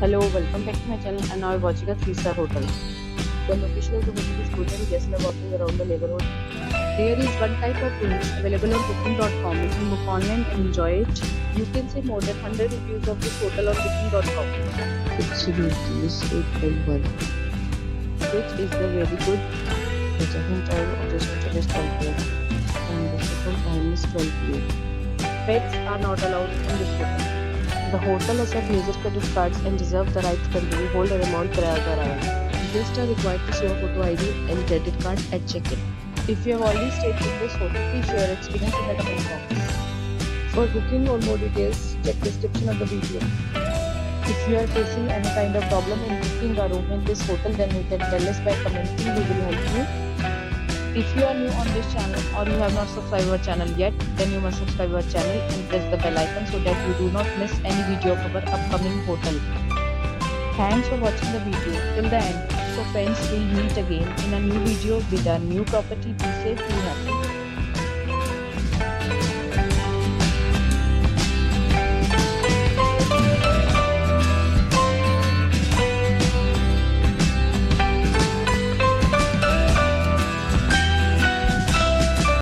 Hello, welcome back to my channel, and now we're watching a 3-star hotel. The location of the hotel is good and guests are walking around the neighborhood. There is one type of rooms available on booking.com. You can book online and enjoy it. You can see more than 100 reviews of this hotel on booking.com. Its rating is 8.1, which is the very good. The check-in time of this hotel is 12 p.m. and the check-out time is 12 p.m. Pets are not allowed in this hotel. The hotel accepts major credit cards and reserves the right to temporarily hold an amount prior to arrival. Guests are required to show a photo ID and credit card at check-in. If you have already stayed in this hotel, please share your experience in the comment box. For booking or more details, check the description of the video. If you are facing any kind of problem in booking a room in this hotel, then you can tell us by commenting. We will help you. If you are new on this channel or you have not subscribed our channel yet, then you must subscribe our channel and press the bell icon so that you do not miss any video of our upcoming hotel. Thanks for watching the video till the end. So friends, we'll meet again in a new video with a new property. Be safe, be happy.